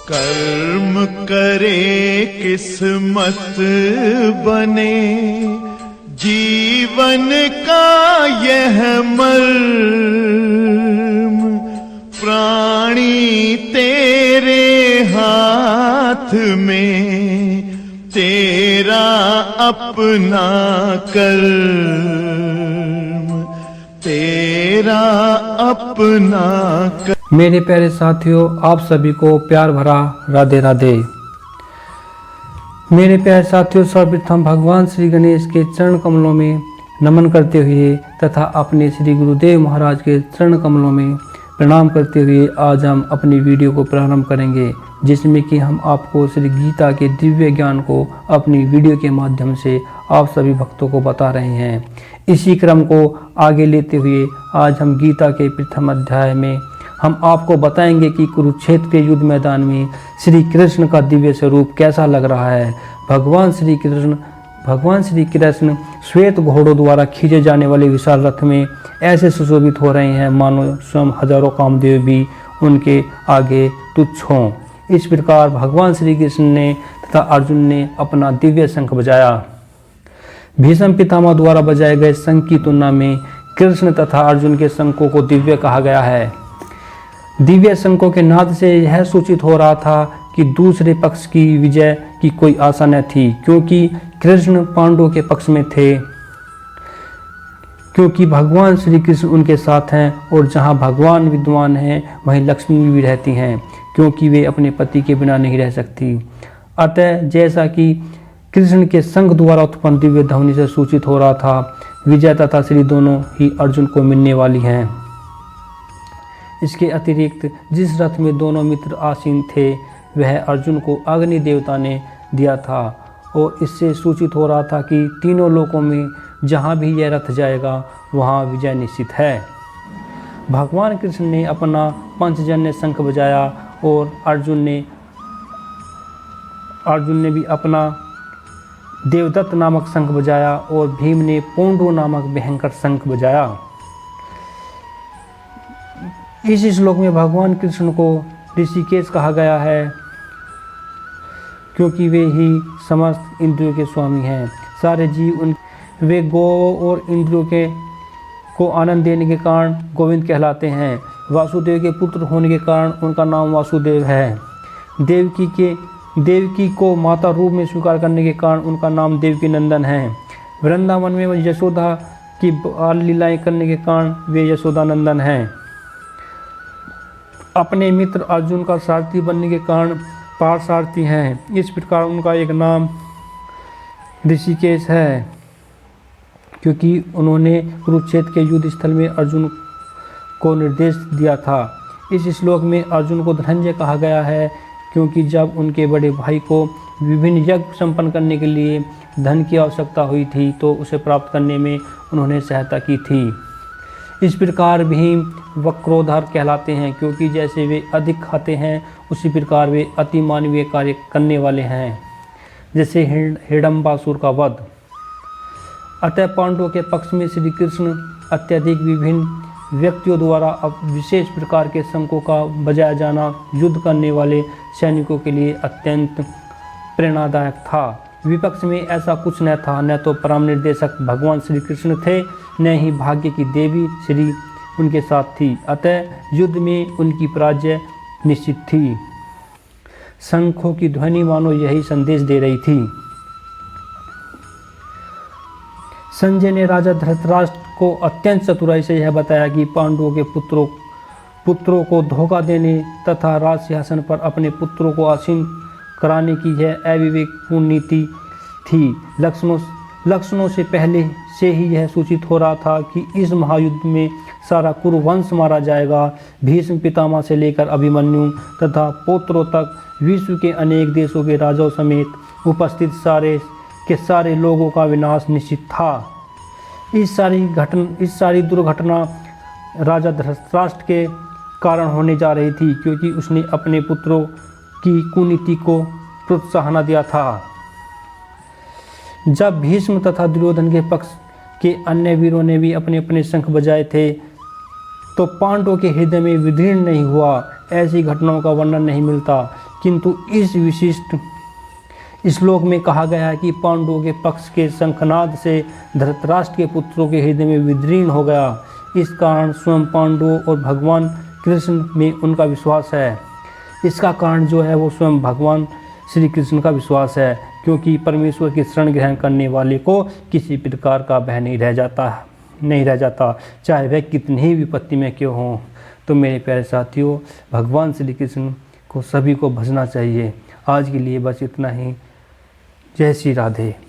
कर्म करे किस्मत बने, जीवन का यह मर्म, प्राणी तेरे हाथ में, तेरा अपना कर्म, तेरा अपना कर्म। मेरे प्यारे साथियों, आप सभी को प्यार भरा राधे राधे। मेरे प्यारे साथियों, सर्वप्रथम भगवान श्री गणेश के चरण कमलों में नमन करते हुए तथा अपने श्री गुरुदेव महाराज के चरण कमलों में प्रणाम करते हुए आज हम अपनी वीडियो को प्रारंभ करेंगे, जिसमें कि हम आपको श्री गीता के दिव्य ज्ञान को अपनी वीडियो के माध्यम से आप सभी भक्तों को बता रहे हैं। इसी क्रम को आगे लेते हुए आज हम गीता के प्रथम अध्याय में हम आपको बताएंगे कि कुरुक्षेत्र के युद्ध मैदान में श्री कृष्ण का दिव्य स्वरूप कैसा लग रहा है। भगवान श्री कृष्ण श्वेत घोड़ों द्वारा खींचे जाने वाले विशाल रथ में ऐसे सुशोभित हो रहे हैं मानो स्वयं हजारों कामदेव भी उनके आगे तुच्छ हों। इस प्रकार भगवान श्री कृष्ण ने तथा अर्जुन ने अपना दिव्य शंख बजाया। भीष्म पितामह द्वारा बजाए गए शंख की तुलना में कृष्ण तथा अर्जुन के शंखों को दिव्य कहा गया है। दिव्य शंखों के नाद से यह सूचित हो रहा था कि दूसरे पक्ष की विजय की कोई आशा न थी, क्योंकि कृष्ण पांडवों के पक्ष में थे, क्योंकि भगवान श्री कृष्ण उनके साथ हैं और जहां भगवान विद्वान हैं वहीं लक्ष्मी भी रहती हैं, क्योंकि वे अपने पति के बिना नहीं रह सकती। अतः जैसा कि कृष्ण के शंख द्वारा उत्पन्न दिव्य ध्वनि से सूचित हो रहा था, विजय तथा श्री दोनों ही अर्जुन को मिलने वाली हैं। इसके अतिरिक्त जिस रथ में दोनों मित्र आसीन थे वह अर्जुन को अग्नि देवता ने दिया था और इससे सूचित हो रहा था कि तीनों लोकों में जहाँ भी यह रथ जाएगा वहाँ विजय निश्चित है। भगवान कृष्ण ने अपना पंचजन्य शंख बजाया और अर्जुन ने भी अपना देवदत्त नामक शंख बजाया और भीम ने पौंड्रो नामक भयंकर शंख बजाया। इस श्लोक में भगवान कृष्ण को ऋषिकेश कहा गया है, क्योंकि वे ही समस्त इंद्रियों के स्वामी हैं। सारे जीव वे गौ और इंद्रियों को आनंद देने के कारण गोविंद कहलाते हैं। वासुदेव के पुत्र होने के कारण उनका नाम वासुदेव है। देवकी को माता रूप में स्वीकार करने के कारण उनका नाम देवकी नंदन है। वृंदावन में यशोदा की बाल लीलाएं करने के कारण वे यशोदा नंदन हैं। अपने मित्र अर्जुन का सारथी बनने के कारण पार्थसारथी हैं। इस प्रकार उनका एक नाम ऋषिकेश है, क्योंकि उन्होंने कुरुक्षेत्र के युद्ध स्थल में अर्जुन को निर्देश दिया था। इस श्लोक में अर्जुन को धनंजय कहा गया है, क्योंकि जब उनके बड़े भाई को विभिन्न यज्ञ संपन्न करने के लिए धन की आवश्यकता हुई थी तो उसे प्राप्त करने में उन्होंने सहायता की थी। इस प्रकार भीम वक्रोधर कहलाते हैं, क्योंकि जैसे वे अधिक खाते हैं उसी प्रकार वे अति मानवीय कार्य करने वाले हैं, जैसे हिडम्बासुर का वध। अतः पांडवों के पक्ष में श्री कृष्ण अत्यधिक विभिन्न व्यक्तियों द्वारा अब विशेष प्रकार के शंखों का बजाया जाना युद्ध करने वाले सैनिकों के लिए अत्यंत प्रेरणादायक था। विपक्ष में ऐसा कुछ न था, न तो परम निर्देशक भगवान श्री कृष्ण थे, न ही भाग्य की देवी श्री उनके साथ थी। अतः युद्ध में उनकी पराजय निश्चित थी। शंखों की ध्वनि मानो यही संदेश दे रही थी। संजय ने राजा धृतराष्ट्र को अत्यंत चतुराई से यह बताया कि पांडवों के पुत्रों को धोखा देने तथा राज सिंहासन पर अपने पुत्रों को आसीन कराने की यह अविवेकपूर्ण नीति थी। लक्षणों से पहले से ही यह सूचित हो रहा था कि इस महायुद्ध में सारा कुरुवंश मारा जाएगा। भीष्म पितामह से लेकर अभिमन्यु तथा पौत्रों तक विश्व के अनेक देशों के राजाओं समेत उपस्थित सारे लोगों का विनाश निश्चित था। इस सारी दुर्घटना राजा धृतराष्ट्र के कारण होने जा रही थी, क्योंकि उसने अपने पुत्रों की कुनीति को प्रोत्साहन दिया था। जब भीष्म तथा दुर्योधन के पक्ष के अन्य वीरों ने भी अपने अपने शंख बजाए थे तो पांडवों के हृदय में विदीर्ण नहीं हुआ। ऐसी घटनाओं का वर्णन नहीं मिलता कि किंतु इस विशिष्ट श्लोक में कहा गया है कि पांडवों के पक्ष के शंखनाद से धृतराष्ट्र के पुत्रों के हृदय में विदीर्ण हो गया। इस कारण स्वयं पांडवों और भगवान कृष्ण में उनका विश्वास है। इसका कारण जो है वो स्वयं भगवान श्री कृष्ण का विश्वास है, क्योंकि परमेश्वर की शरण ग्रहण करने वाले को किसी प्रकार का भय नहीं रह जाता, चाहे वह कितनी ही विपत्ति में क्यों हो। तो मेरे प्यारे साथियों, भगवान श्री कृष्ण को सभी को भजना चाहिए। आज के लिए बस इतना ही। जय श्री राधे।